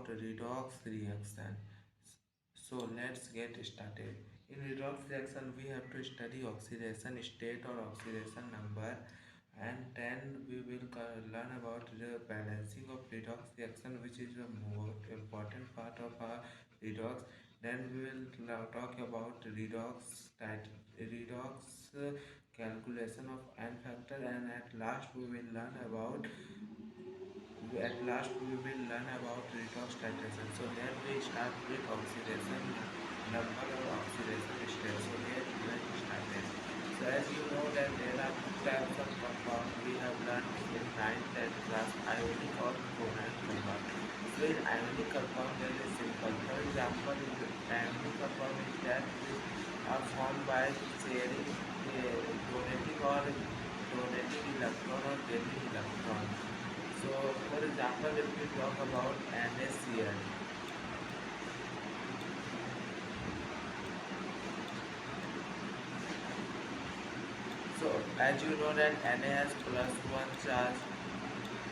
about redox reaction. So let's get started. In redox reaction, we have to study oxidation state or oxidation number, and then we will learn about the balancing of redox reaction, which is the most important part of our redox. Then we will talk about redox calculation of n factor, and at last we will learn about redox titration. So let we start with oxidation number or oxidation state. So let's start it. So as you know that there are two types of compound we have learned in 9th and class, ionic or covalent compound. So in ionic compound there is simple. For example, in the ionic compound is that which are formed by sharing donating electron or gaining electron. So, for example, if we talk about NaCl, so as you know that Na has plus 1 charge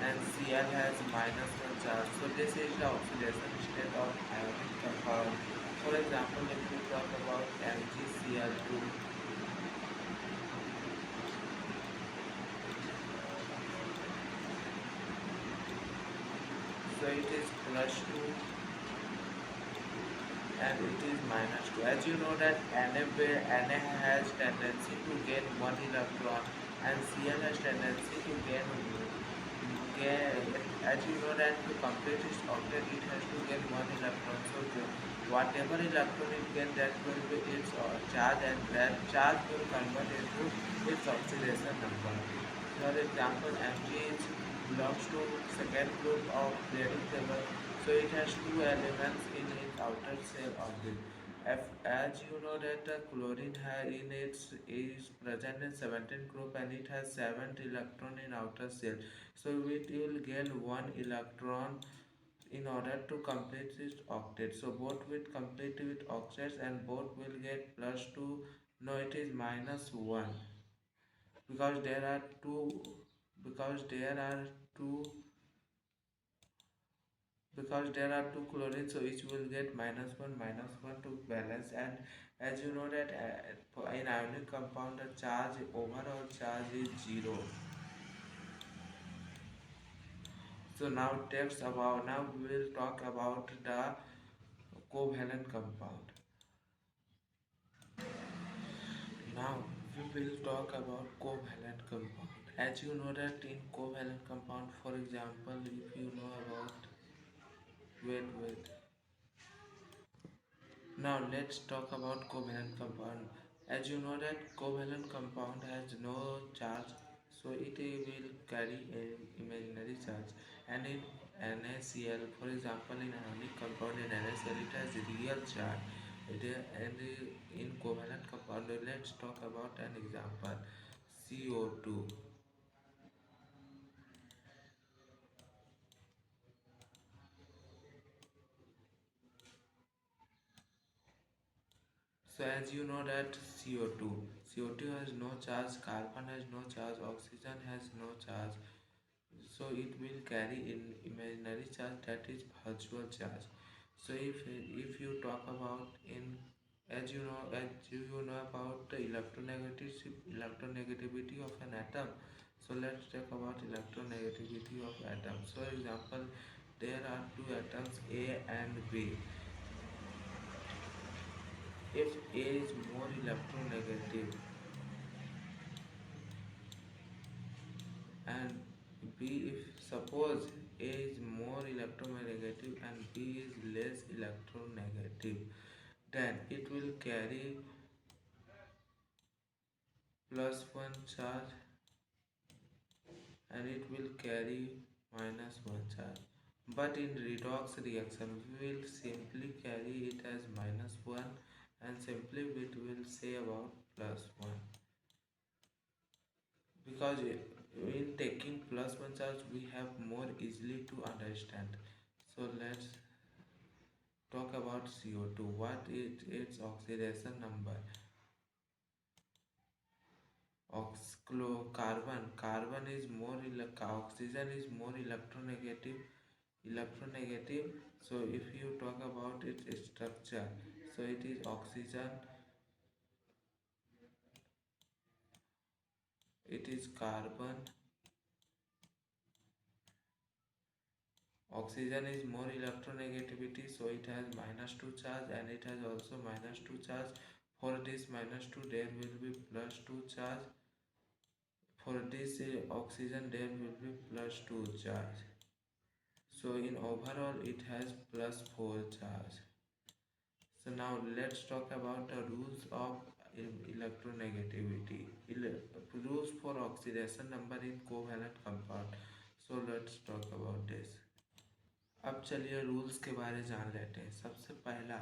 and Cl has minus 1 charge. So, this is the oxidation state of ionic compound. For example, if we talk about MgCl2, so it is plus 2 and it is minus 2. As you know that Na has tendency to gain 1 electron and Cl has tendency to gain, as you know that to complete its octet it has to gain 1 electron. So whatever electron it gets, that will be its charge, and that charge will convert into its oxidation number. For example, Mg belongs to second group of periodic table, so it has two elements in its outer shell orbit. As you know that chlorine in its is present in 17th group and it has 7 electron in outer shell. So it will gain 1 electron in order to complete its octet. So both will complete with octets and both will get plus 2. No, it is minus 1, because there are two because there are two chlorine, so each will get minus 1 to balance. And as you know that in ionic compound the overall charge is 0. So now we will talk about the covalent compound. Now we will talk about covalent compound. As you know that in covalent compound, for example, if you know about wait now let's talk about covalent compound. As you know that covalent compound has no charge, so it will carry an imaginary charge. And in NaCl, for example, in ionic compound in NaCl it has real charge. And in covalent compound, let's talk about an example, CO2. So as you know that CO2 has no charge, carbon has no charge, oxygen has no charge. So it will carry in imaginary charge, that is virtual charge. So if you talk about in as you know about the electronegativity of an atom. So let's talk about electronegativity of atom. So example, there are two atoms A and B. If A is more electronegative and B, if suppose A is more electronegative and B is less electronegative, then it will carry plus 1 charge and it will carry minus 1 charge. But in redox reaction we will simply carry it as minus 1 and simply it will say about plus 1, because in taking plus 1 charge we have more easily to understand. So let's talk about CO2. What is its oxidation number? Carbon is more oxygen is more electronegative electronegative. So if you talk about its structure, so it is oxygen, it is carbon. Oxygen is more electronegativity, so it has -2 charge, and it has also -2 charge. For this -2 there will be +2 charge. For this oxygen there will be +2 charge. So in overall it has +4 charge. So now let's talk about the rules of electronegativity. Rules for oxidation number in covalent compound. So let's talk about this. अब चलिए rules के बारे जान लेते हैं। सबसे पहला,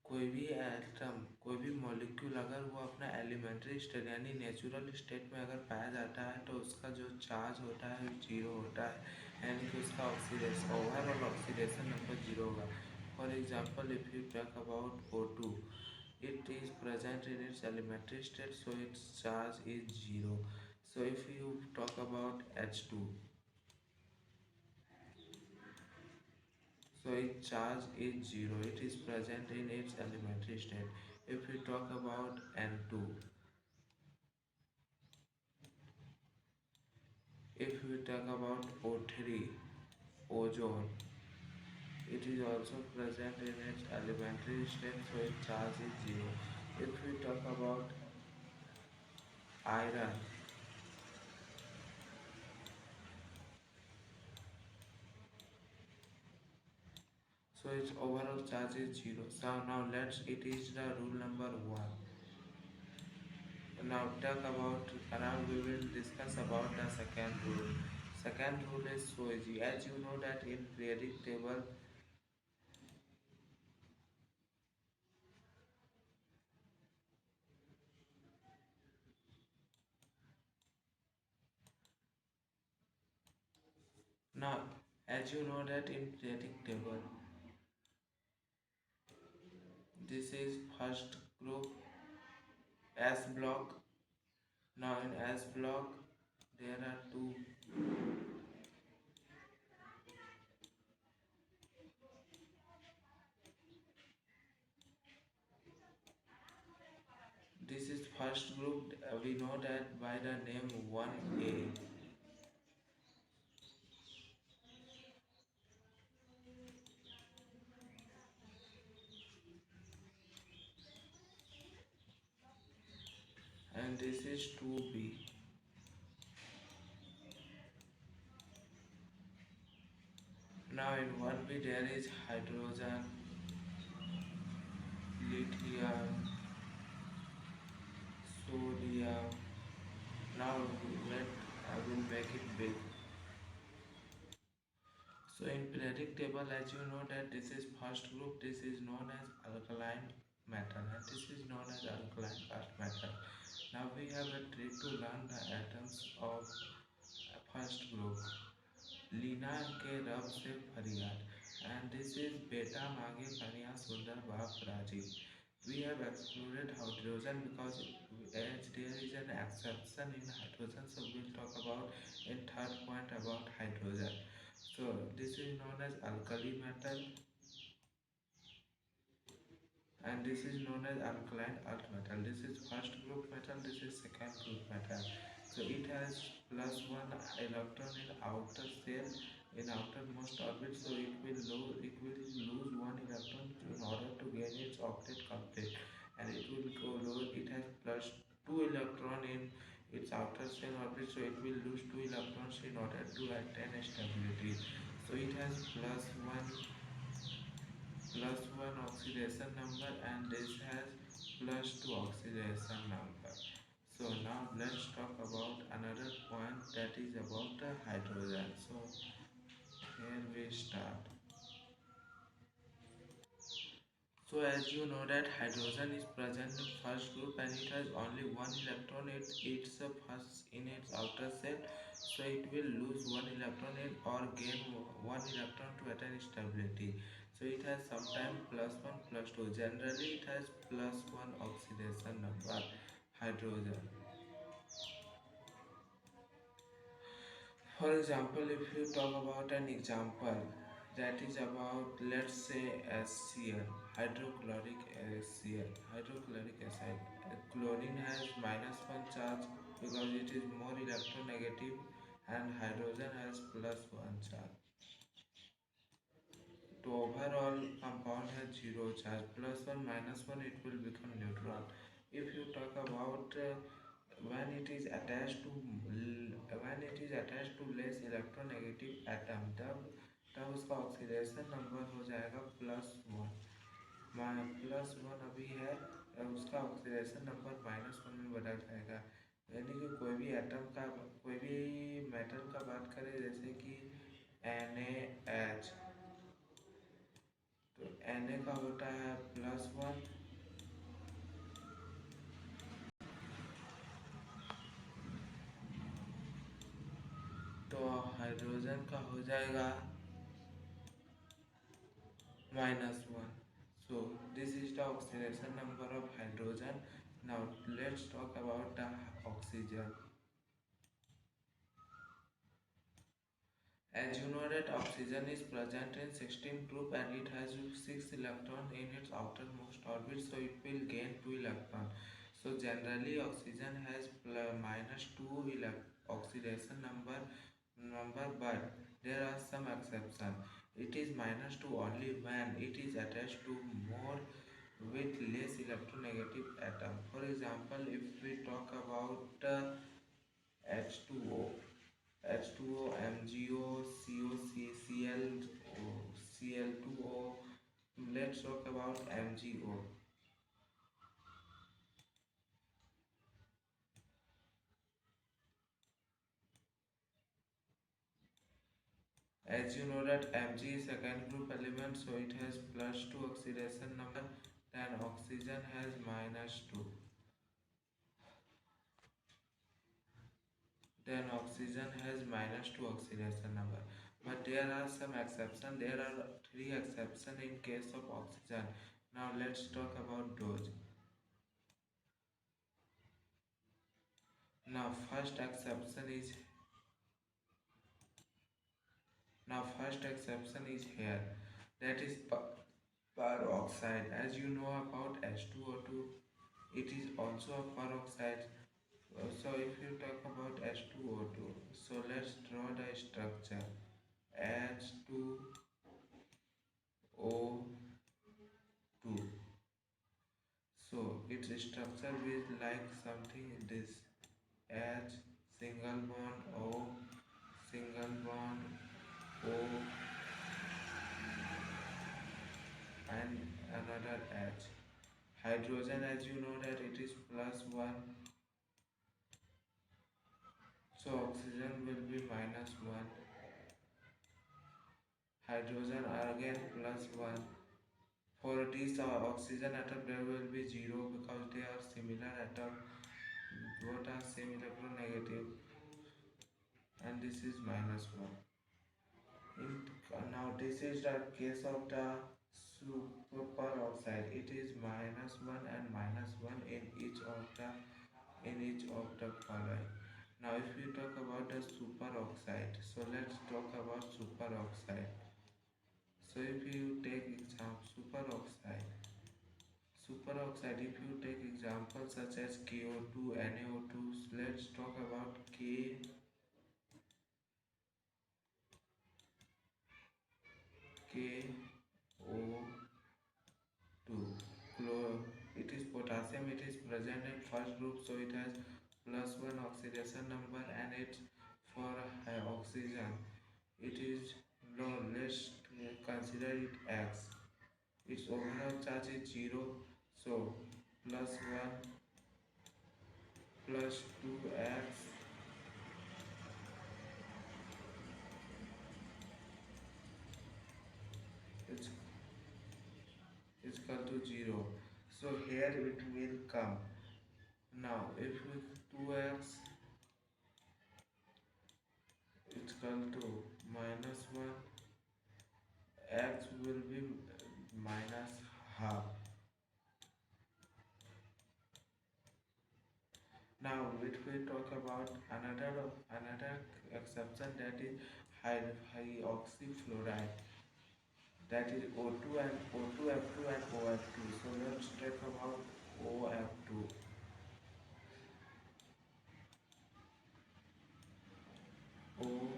कोई भी एटम, कोई भी मॉलिक्यूल अगर वो अपना एलिमेंट्री स्टेट यानी नेचुरल स्टेट में अगर पाया जाता है तो उसका जो चार्ज होता है वो जीरो होता है, यानी कि उसका oxidation, overall oxidation number zero होगा। For example, if you talk about O2, it is present in its elementary state, so its charge is zero. So if you talk about H2, so its charge is zero, it is present in its elementary state. If we talk about N2, if we talk about O3, ozone, it is also present in its elementary state, so its charge is zero. If we talk about iron, so its overall charge is zero. So now it is the rule number one. Now we will discuss about the second rule. Second rule is so easy. As you know that in periodic table, now as you know that in periodic table, this is first group S block. Now in S block there are two. This is first group. We know that by the name 1A. And this is 2B. Now in 1B there is hydrogen, lithium, sodium. Now let I will make it big. So in periodic table, as you know that this is first group, this is known as alkaline metal, and this is known as alkaline earth metal. Now we have a trick to learn the atoms of first group. Leena के रब से फरियाद, and this is beta मांगे कन्या सुंदर बाप Rajiv. We have excluded hydrogen because as there is an exception in hydrogen, so we'll talk about in third point about hydrogen. So this is known as alkali metal, and this is known as alkaline earth metal. This is first group metal, this is second group metal. So it has +1 electron in outer shell, in outermost orbit, so it will lose one electron in order to gain its octet complete, and it will go low. It has +2 electron in its outer shell orbit, so it will lose 2 electrons in order to attain stability. So it has +1 oxidation number, and this has +2 oxidation number. So now let's talk about another point, that is about the hydrogen. So here we start. So as you know that hydrogen is present in first group, and it has only one electron. It's first in its outer shell, so it will lose one electron or gain one electron to attain stability. So it has sometimes +1 +2. Generally it has +1 oxidation number, hydrogen. For example, if you talk about an example, That is about, let's say, HCl, hydrochloric acid. Chlorine has -1 charge because it is more electronegative, and hydrogen has +1 charge. The overall compound has zero charge. +1 -1, it will become neutral. If you talk about when it is attached to less electronegative atom, तब उसका oxidation number हो जाएगा +1। +1 अभी है, उसका oxidation number -1 में बदल जाएगा। यानी कि कोई भी मेटल का बात करें, जैसे कि NaH, तो Na का होता है +1, तो हाइड्रोजन का हो जाएगा -1. So this is the oxidation number of hydrogen. Now let's talk about the oxygen. As you know that oxygen is present in 16 group and it has 6 electron in its outermost orbit, so it will gain 2 electron. So generally oxygen has -2 oxidation number, but there are some exception. It is -2 only when it is attached to more with less electronegative atom. For example, if we talk about H2O, H2O, MgO, COC, Cl2O. Let's talk about MgO. As you know that Mg is second group element, so it has +2 oxidation number. Then oxygen has -2. Then oxygen has -2 oxidation number. But there are some exceptions. There are three exceptions in case of oxygen. Now let's talk about those. Now first exception is here. That is peroxide. As you know about H2O2, it is also a peroxide. So if you talk about H2O2, so let's draw the structure. H2O2. So its structure is like something this: H, single bond O, single bond O, and another H. Hydrogen, as you know that it is +1, so oxygen will be -1. Hydrogen again +1. For this oxygen atom there will be 0 because they are similar atom, both are same electronegative, and this is -1. Now this is the case of the superoxide. It is -1 and -1 in each of the following. Now if we talk about the superoxide, so let's talk about superoxide. So if you take example superoxide, if you take examples such as KO2, NaO2, let's talk about KO2. It is potassium, it is present in first group, so it has +1 oxidation number, and it's for oxygen. It is low, let's consider it X. Its overall charge is 0, so +1 +2x is equal to 0. So here it will come. Now if with 2x is equal to -1, x will be -half. Now if we talk about another exception, that is hydroxyfluoride. that is O2 and O2F2 and OF2. So let's talk about OF2. OF.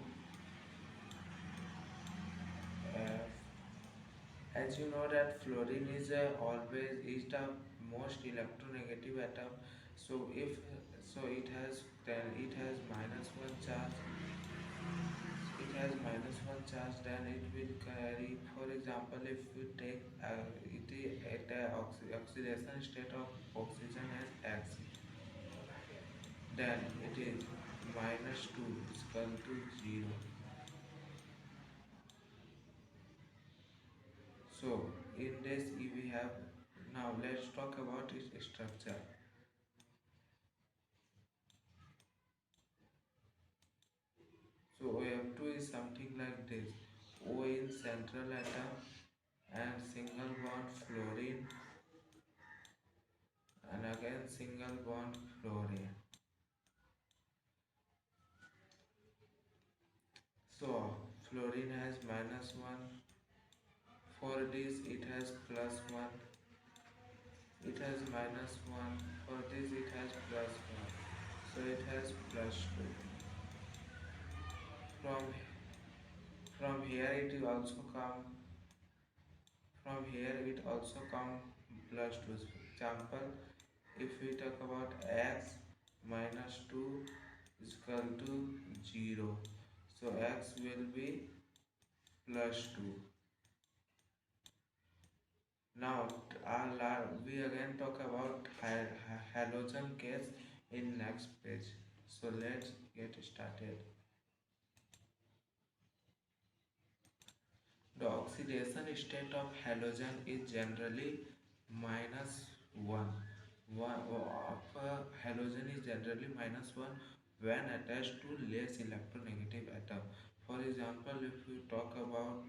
As you know that fluorine is always is the most electronegative atom. So if so it has then it has minus one charge. It has minus one charge, then it will carry, for example, if we take it at the oxidation state of oxygen as X, then it is minus 2 is equal to 0. So in this we have, now let's talk about its structure. So OF2 is something like this: O in central atom and single bond fluorine, and again single bond fluorine. So fluorine has minus 1. For this it has plus 1. It has minus 1. For this it has plus 1. So it has plus 2. From from here it also come from here it also come plus 2. For example, if we talk about x minus 2 is equal to 0. So x will be plus 2. Now, we again talk about halogen gas in next page. So let's get started. The oxidation state of halogen is generally minus 1. Halogen is generally minus 1 when attached to less electronegative atom. For example, if we talk about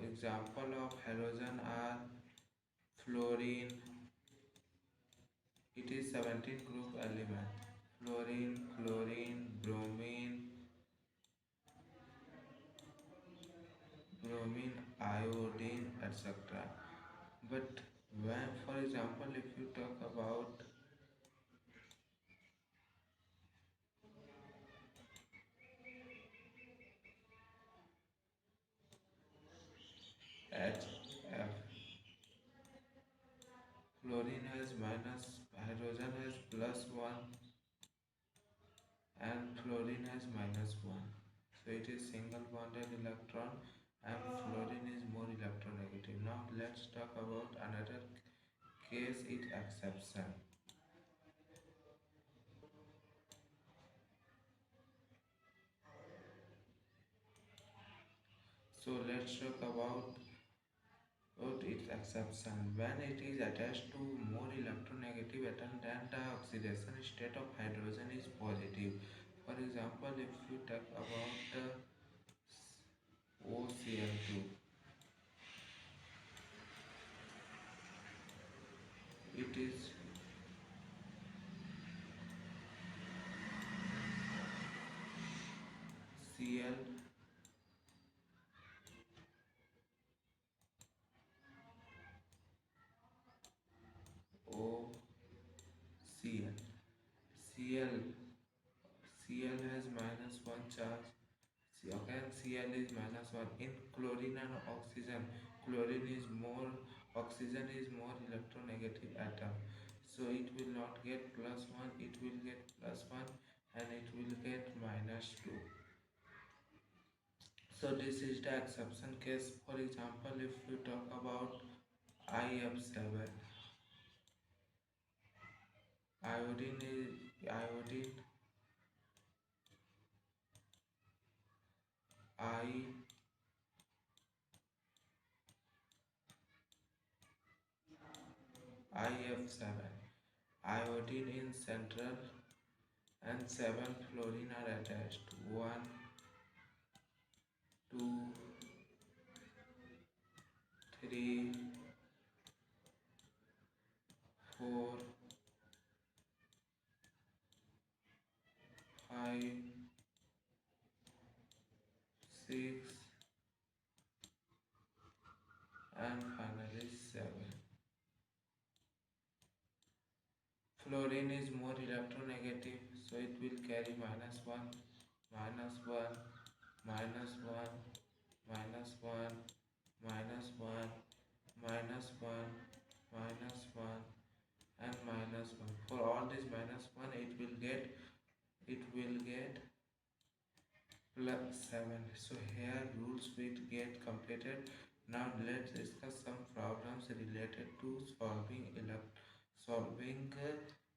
example of halogen are fluorine. It is 17 group element: fluorine, chlorine, bromine, iodine, etc. But when, for example, if you talk about HF, fluorine has minus, hydrogen has plus 1, and fluorine has minus 1. So it is single bonded electron, and fluorine is more electronegative. Now let's talk about another case, it exception. So let's talk about its exception. When it is attached to more electronegative atom, then the oxidation state of hydrogen is positive. For example, if you talk about the OCl2, it is ClOCl. Cl Cl has minus 1 charge. Again, Cl is minus 1. In chlorine and oxygen, chlorine is more, oxygen is more electronegative atom. So it will not get plus 1, it will get plus 1, and it will get minus 2. So this is the exception case. For example, if you talk about IF7, iodine I IF7, iodine in central and 7 fluorine are attached. 1, 2, 3, 4, 5, 6, 10 is more electronegative, so it will carry -1, -1, -1, -1, -1, -1, -1, and -1. For all this -1, it will get +7. So here rules will get completed. Now let's discuss some problems related to solving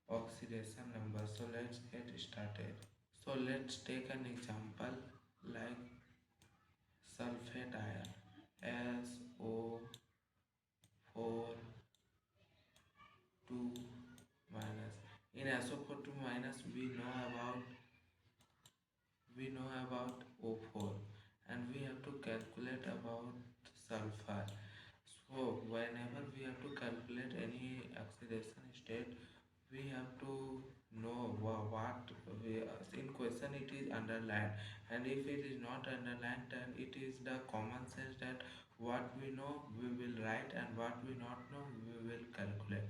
oxidation numbers. So let's get started. So let's take an example like sulfate ion SO4 2 minus. In SO4 2 minus we know about O4 and we have to calculate about sulfur. So whenever we have to calculate any oxidation state, we have to know what in question it is underlined, and if it is not underlined then it is the common sense that what we know we will write and what we not know we will calculate.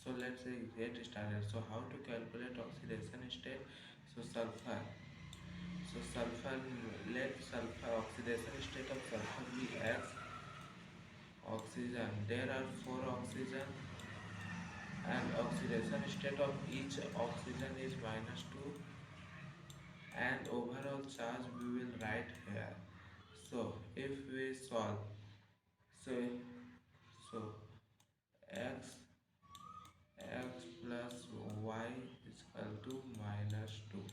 So let's say get started. So how to calculate oxidation state? So sulfur, let sulfur oxidation state of sulfur be X. Oxygen, there are 4 oxygen and oxidation state of each oxygen is -2, and overall charge we will write here. So if we solve, so so x x plus y is equal to -2.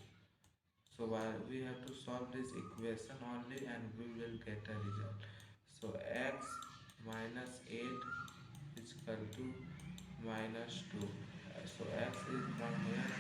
So while we have to solve this equation only and we will get a result. So x minus 8 is equal to -2. So x is from here